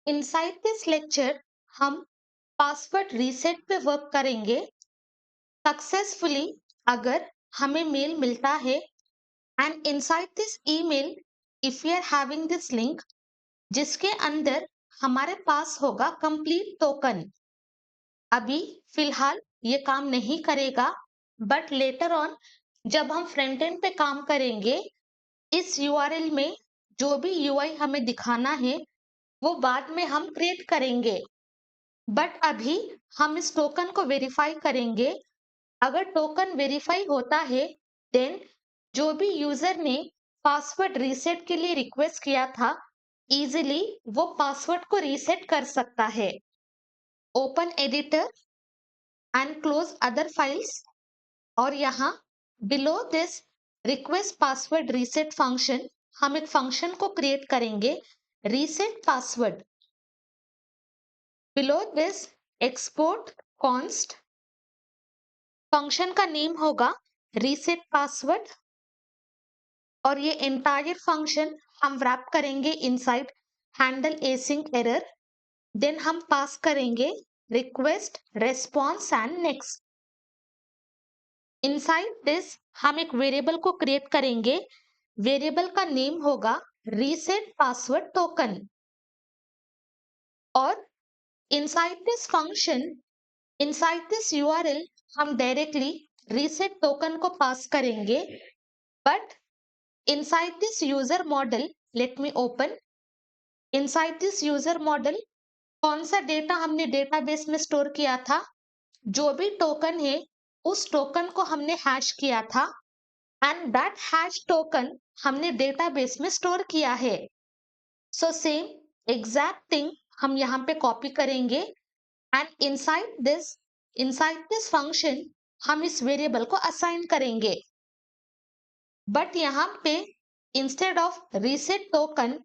Inside this lecture हम password reset पे work करेंगे सक्सेसफुली। अगर हमें मेल मिलता है and inside this email if you are having this link जिसके अंदर हमारे पास होगा कंप्लीट टोकन। अभी फिलहाल ये काम नहीं करेगा बट लेटर ऑन जब हम फ्रंट एंड पे काम करेंगे इस यूआरएल में जो भी यूआई हमें दिखाना है वो बाद में हम क्रिएट करेंगे। बट अभी हम इस टोकन को वेरीफाई करेंगे। अगर टोकन वेरीफाई होता है देन जो भी यूजर ने पासवर्ड रीसेट के लिए रिक्वेस्ट किया था इजीली वो पासवर्ड को रीसेट कर सकता है। Open editor and close other files और यहाँ below this request password reset function हम एक फंक्शन को क्रिएट करेंगे reset password. Below this export const function का नेम होगा रीसेट पासवर्ड और ये एंटायर फंक्शन हम रैप करेंगे inside handle async error. Then हम पास करेंगे request response and next. Inside this हम एक वेरिएबल को क्रिएट करेंगे। वेरिएबल का नेम होगा रीसेट पासवर्ड टोकन और inside this function inside this URL हम डायरेक्टली रीसेट टोकन को पास करेंगे। But inside this user model late me open inside this user model कौन सा डेटा हमने डेटाबेस में स्टोर किया था, जो भी टोकन है उस टोकन को हमने हैश किया था एंड दैट हैश टोकन हमने डेटाबेस में स्टोर किया है। सो सेम एग्जैक्ट थिंग हम यहाँ पे कॉपी करेंगे एंड इनसाइड दिस फंक्शन हम इस वेरिएबल को असाइन करेंगे। बट यहाँ पे इंस्टेड ऑफ रीसेट टोकन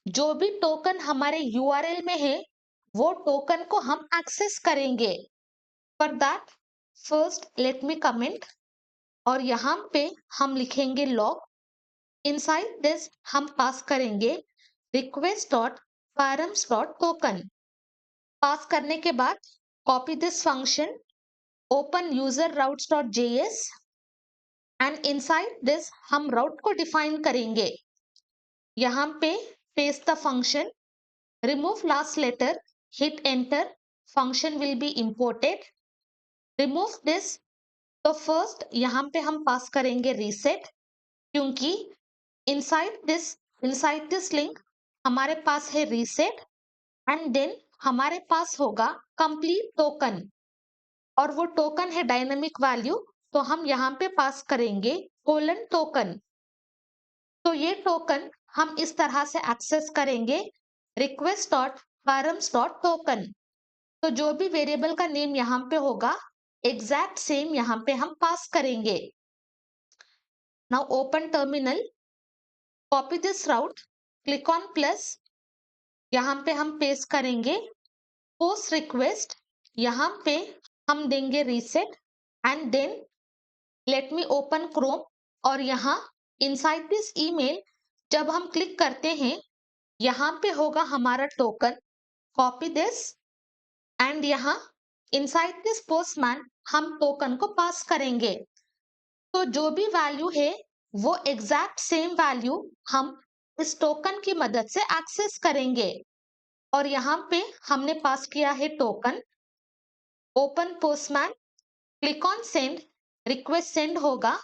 जो भी टोकन हमारे यूआरएल में है वो टोकन को हम एक्सेस करेंगे। For that first let me comment और यहाँ पे हम लिखेंगे लॉग। इनसाइड दिस हम पास करेंगे request dot params dot token. Pass करने के बाद copy this function open user routes dot JS and inside this हम राउट को डिफाइन करेंगे। यहाँ पे paste the function remove last letter hit enter function will be imported remove this। तो first यहाँ पे हम पास करेंगे रीसेट क्योंकि इनसाइड दिस लिंक हमारे पास है रीसेट एंड देन हमारे पास होगा कंप्लीट टोकन और वो टोकन है डायनेमिक वैल्यू तो हम यहाँ पे पास करेंगे कोलन टोकन। तो ये टोकन हम इस तरह से एक्सेस करेंगे request dot params dot token. तो जो भी वेरिएबल का नेम यहाँ पे होगा एग्जैक्ट सेम यहाँ पे हम पास करेंगे। Now open terminal copy this route click on plus यहाँ पे हम पेस्ट करेंगे पोस्ट रिक्वेस्ट यहाँ पे हम देंगे reset and then let me open Chrome और यहाँ इनसाइड दिस ईमेल जब हम क्लिक करते हैं यहाँ पे होगा हमारा टोकन। कॉपी दिस एंड यहाँ इनसाइड दिस पोस्टमैन हम टोकन को पास करेंगे। तो जो भी वैल्यू है वो एग्जैक्ट सेम वैल्यू हम इस टोकन की मदद से एक्सेस करेंगे और यहाँ पे हमने पास किया है token. Open Postman click on send request send होगा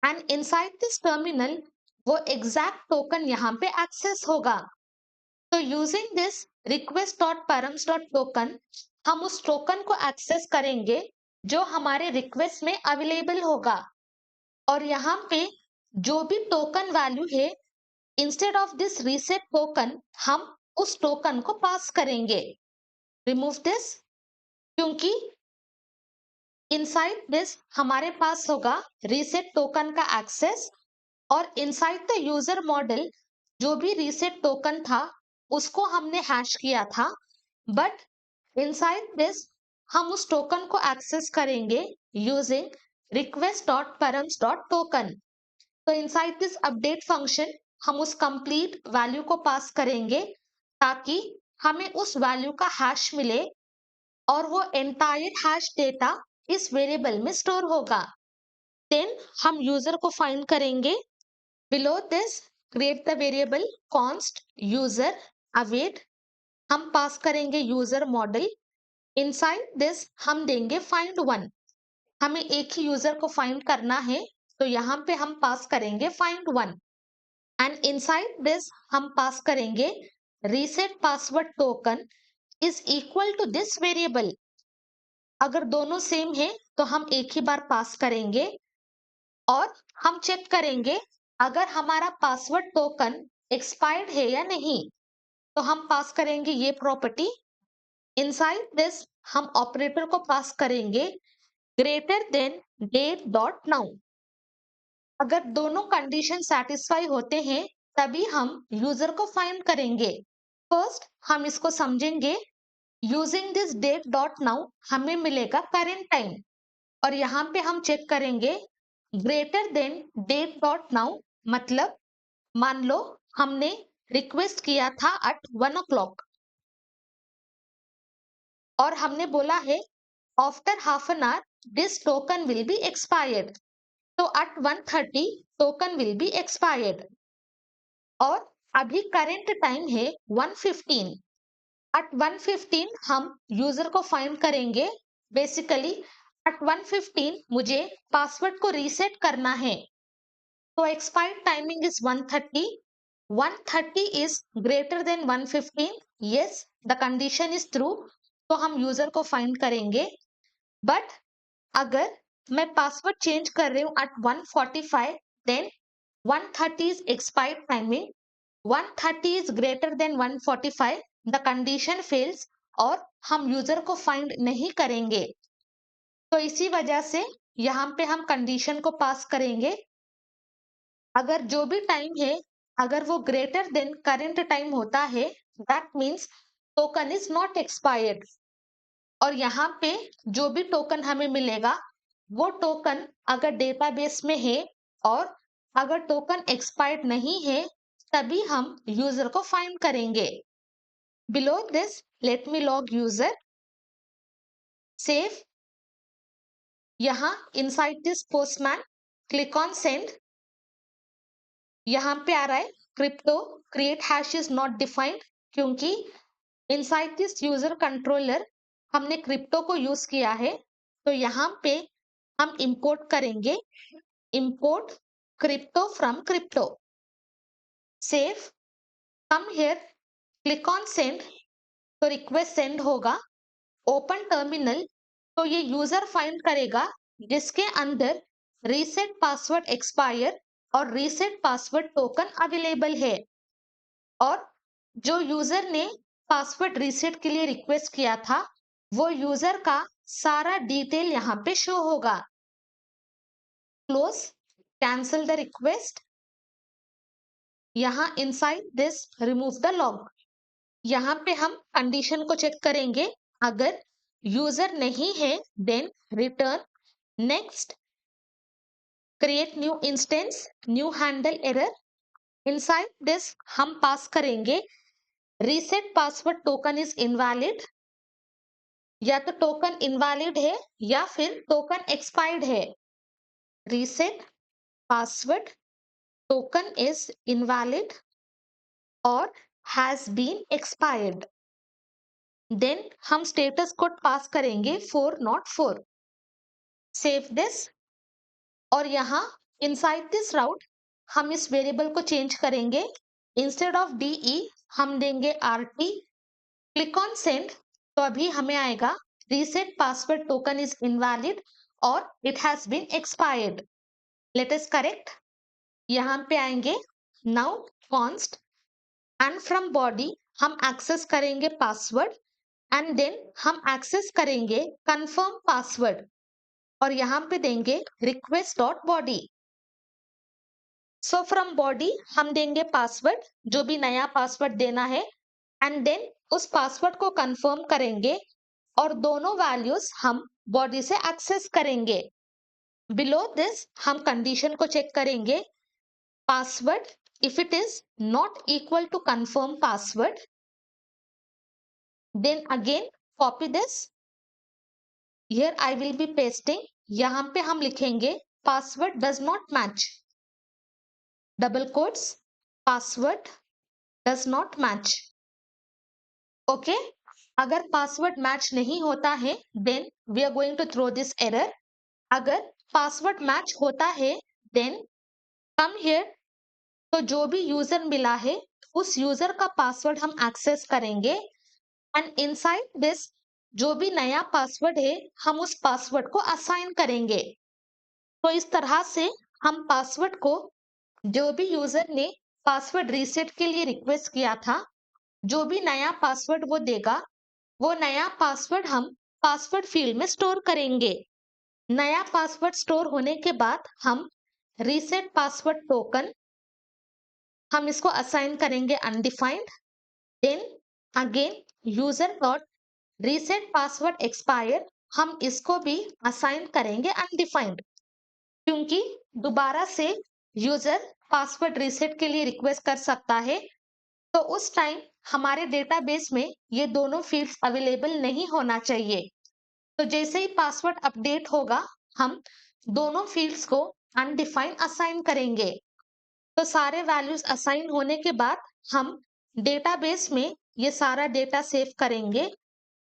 एंड इनसाइड दिस टर्मिनल वो एग्जैक्ट टोकन यहाँ पे एक्सेस होगा। तो using this request dot params dot token हम उस टोकन को एक्सेस करेंगे जो हमारे रिक्वेस्ट में अवेलेबल होगा और यहाँ पे जो भी टोकन वैल्यू है instead of this reset token हम उस टोकन को पास करेंगे। रिमूव दिस क्योंकि इनसाइड दिस हमारे पास होगा रीसेट टोकन का एक्सेस और इनसाइड द यूजर मॉडल जो भी रीसेट टोकन था उसको हमने हैश किया था। बट इनसाइड दिस हम उस टोकन को एक्सेस करेंगे using request dot params dot token. तो इनसाइड दिस अपडेट फंक्शन हम उस कंप्लीट वैल्यू को पास करेंगे ताकि हमें उस वैल्यू का हैश मिले और वो एंटायर हैश डेटा इस वेरिएबल में स्टोर होगा। देन हम यूजर को फाइंड करेंगे। Below this create the variable const user await. हम पास करेंगे यूजर मॉडल। इनसाइड दिस हम देंगे फाइंड वन। हमें एक ही यूजर को फाइंड करना है, तो यहाँ पे हम पास करेंगे find one. And inside this हम पास करेंगे reset password token is equal to this variable. अगर दोनों सेम है तो हम एक ही बार पास करेंगे और हम चेक करेंगे अगर हमारा पासवर्ड टोकन एक्सपायर्ड है या नहीं, तो हम पास करेंगे ये प्रॉपर्टी। इनसाइड दिस हम ऑपरेटर को पास करेंगे greater than date dot now. अगर दोनों कंडीशन सेटिस्फाई होते हैं तभी हम यूजर को फाइंड करेंगे। फर्स्ट हम इसको समझेंगे। Using this date dot now हमें मिलेगा करंट टाइम और यहाँ पे हम चेक करेंगे greater than date dot now, मतलब मान लो हमने रिक्वेस्ट किया था एट 1 o'clock और हमने बोला है after half an hour this token will be expired, तो at 1:30 token will be expired. और अभी करंट टाइम है 1:15। एट 1:15 हम यूजर को फाइंड करेंगे। बेसिकली एट 1:15 मुझे पासवर्ड को रीसेट करना है, तो expired timing is 1:30। 1:30 is greater than 1:15। Yes, the condition is true, तो हम यूजर को फाइंड करेंगे। बट अगर मैं पासवर्ड चेंज कर रही हूँ eight 1:45, then 1:30 is expired timing, 1:30 is greater than 1:45, the condition fails और हम यूजर को फाइंड नहीं करेंगे। तो इसी वजह से यहाँ पे हम कंडीशन को पास करेंगे। अगर जो भी टाइम है अगर वो ग्रेटर देन करंट टाइम होता है, that means token is not expired. और यहाँ पे जो भी टोकन हमें मिलेगा वो टोकन अगर डेटाबेस में है और अगर टोकन एक्सपायर्ड नहीं है तभी हम यूजर को फाइंड करेंगे। Below this let me log user, save. यहाँ inside this Postman click on send. यहाँ पे आ रहा है crypto create hash is not defined, क्योंकि इनसाइड दिस यूजर कंट्रोलर हमने क्रिप्टो को यूज किया है। तो यहाँ पे हम इंपोर्ट करेंगे import crypto from crypto, save, come here, click on send, तो रिक्वेस्ट सेंड होगा। ओपन टर्मिनल, तो ये यूजर फाइंड करेगा जिसके अंदर रीसेट पासवर्ड एक्सपायर और रीसेट पासवर्ड टोकन अवेलेबल है। और जो यूजर ने पासवर्ड रीसेट के लिए रिक्वेस्ट किया था वो यूजर का सारा डिटेल यहाँ पे शो होगा। Close, cancel the request. यहाँ inside this remove the log. यहाँ पे हम कंडीशन को चेक करेंगे। अगर यूजर नहीं है then return next, create new instance, new handle error. Inside this हम पास करेंगे reset password token is invalid, या तो टोकन इनवैलिड है या फिर टोकन एक्सपायर्ड है। Reset password token is invalid और हैज बीन एक्सपायर्ड। देन हम स्टेटस कोड पास करेंगे 404। सेव दिस और यहाँ इनसाइड दिस राउट हम इस वेरिएबल को चेंज करेंगे। इंस्टेड ऑफ डीई हम देंगे आरटी। क्लिक ऑन सेंड, तो अभी हमें आएगा reset password token is invalid और it has been expired. Let us correct. यहाँ पे आएंगे now const and from body हम एक्सेस करेंगे पासवर्ड एंड देन हम एक्सेस करेंगे कंफर्म पासवर्ड और यहाँ पे देंगे request dot body. So from body हम देंगे पासवर्ड, जो भी नया पासवर्ड देना है, एंड देन उस पासवर्ड को कंफर्म करेंगे और दोनों वैल्यूज हम बॉडी से एक्सेस करेंगे। बिलो दिस हम कंडीशन को चेक करेंगे। Password if it is not equal to confirm password, Then again copy this. Here I will be pasting. यहाँ पे हम लिखेंगे password does not match. Double quotes, password does not match. Okay? अगर password match नहीं होता है then we are going to throw this error. अगर password match होता है then come here. तो जो भी यूजर मिला है उस यूजर का पासवर्ड हम एक्सेस करेंगे एंड इनसाइड दिस जो भी नया पासवर्ड है हम उस पासवर्ड को असाइन करेंगे। तो इस तरह से हम पासवर्ड को जो भी यूजर ने पासवर्ड रीसेट के लिए रिक्वेस्ट किया था, जो भी नया पासवर्ड वो देगा, वो नया पासवर्ड हम पासवर्ड फील्ड में स्टोर करेंगे। नया पासवर्ड स्टोर होने के बाद हम रीसेट पासवर्ड टोकन हम इसको असाइन करेंगे undefined. Then again user dot reset password expire हम इसको भी असाइन करेंगे अनडिफाइंड, क्योंकि दोबारा से यूजर पासवर्ड रीसेट के लिए रिक्वेस्ट कर सकता है। तो उस टाइम हमारे डेटाबेस में ये दोनों फील्ड्स अवेलेबल नहीं होना चाहिए। तो जैसे ही पासवर्ड अपडेट होगा हम दोनों फील्ड्स को अनडिफाइंड असाइन करेंगे। तो सारे वैल्यूज असाइन होने के बाद हम डेटाबेस में ये सारा डेटा सेव करेंगे।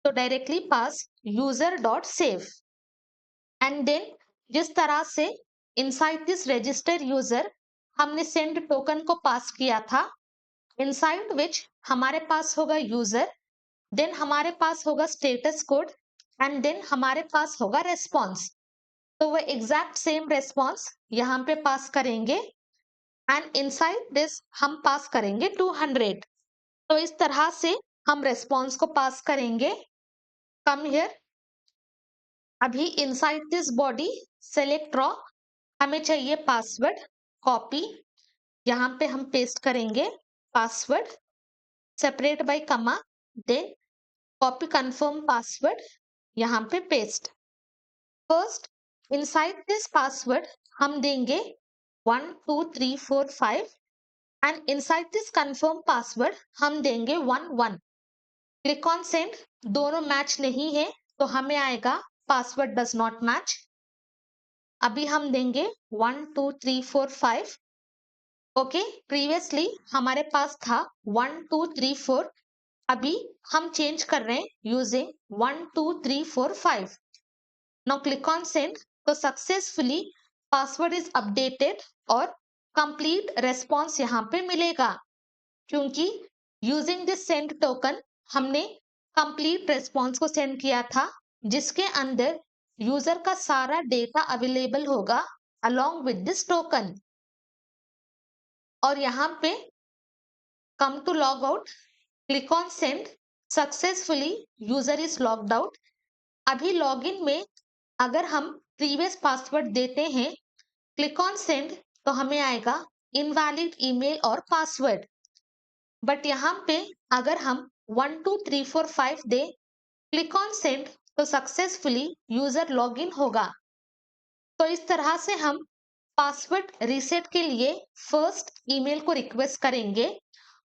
तो directly pass user dot save and then जिस तरह से इनसाइड दिस रजिस्टर यूजर हमने सेंड टोकन को पास किया था, इनसाइड विच हमारे पास होगा यूजर, देन हमारे पास होगा स्टेटस कोड एंड देन हमारे पास होगा रेस्पॉन्स। तो वो एग्जैक्ट सेम रेस्पॉन्स यहाँ पे पास करेंगे एंड इनसाइड दिस हम पास करेंगे 200। तो इस तरह से हम रेस्पॉन्स को पास करेंगे। कम हियर, अभी inside this body select raw हमें चाहिए पासवर्ड, कॉपी यहाँ पे हम पेस्ट करेंगे पासवर्ड सेपरेट बाय कमा, देन कॉपी कंफर्म पासवर्ड यहाँ पे paste. First inside this password हम देंगे 1 2 3 4 5 and inside this confirm password हम देंगे 1 1। क्लिक ऑन सेंड, दोनों मैच नहीं है तो हमें आएगा पासवर्ड डज नॉट मैच। अभी हम देंगे 1 2 3 4 5। ओके, प्रीवियसली हमारे पास था 1 2 3 4, अभी हम चेंज कर रहे हैं using 1 2 3 4 5। Now click on send, तो सक्सेसफुली पासवर्ड इज अपडेटेड और कंप्लीट रेस्पॉन्स यहाँ पे मिलेगा, क्योंकि यूजिंग दिस सेंड टोकन हमने कंप्लीट रेस्पॉन्स को सेंड किया था जिसके अंदर यूजर का सारा डेटा अवेलेबल होगा अलोंग विद दिस टोकन। और यहाँ पे come to log out, click on send, successfully user is logged out. अभी लॉगिन में अगर हम प्रीवियस पासवर्ड देते हैं, क्लिक ऑन सेंड, तो हमें आएगा इनवैलिड ईमेल और पासवर्ड। बट यहाँ पे अगर हम 1 2 3 4 5 दे, क्लिक ऑन सेंड, तो सक्सेसफुली यूजर लॉगिन होगा। तो इस तरह से हम पासवर्ड रीसेट के लिए फर्स्ट ईमेल को रिक्वेस्ट करेंगे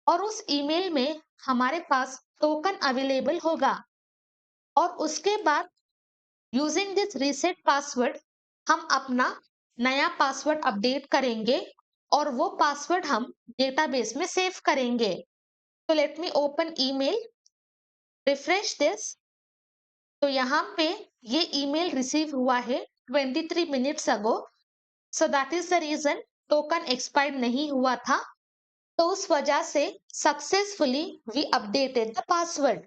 और उस ईमेल में हमारे पास टोकन अवेलेबल होगा और उसके बाद यूजिंग दिस रीसेट पासवर्ड हम अपना नया पासवर्ड अपडेट करेंगे और वो पासवर्ड हम डेटाबेस में सेव करेंगे। तो let me open email, refresh this. तो यहाँ पे ये ईमेल रिसीव हुआ है 23 minutes ago, so that is the reason token expired नहीं हुआ था। तो उस वजह से successfully we updated the password.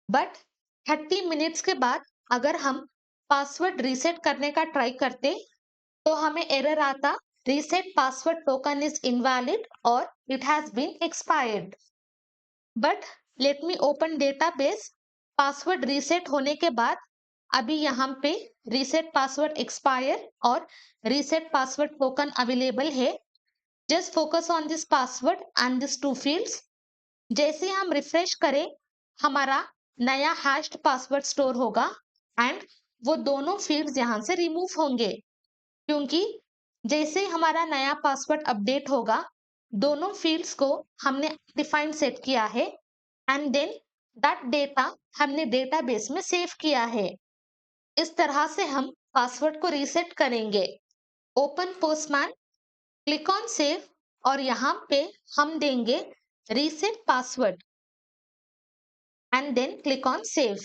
But 30 minutes के बाद अगर हम पासवर्ड रीसेट करने का ट्राई करते तो हमें एरर आता reset password token is invalid और it has been expired. But let me open database. Password reset होने के बाद अभी यहाँ पे रीसेट पासवर्ड एक्सपायर और रीसेट पासवर्ड टोकन अवेलेबल है। Just focus on this password and this two fields. जैसे हम रिफ्रेश करें हमारा नया हैश्ड पासवर्ड स्टोर होगा एंड वो दोनों फील्ड्स यहाँ से रिमूव होंगे, क्योंकि जैसे ही हमारा नया पासवर्ड अपडेट होगा दोनों फील्ड्स को हमने डिफाइन सेट किया है एंड देन दैट डेटा हमने डेटाबेस में सेव किया है। इस तरह से हम पासवर्ड को रीसेट करेंगे। Open Postman, click on save और यहाँ पे हम देंगे reset password and then click on save.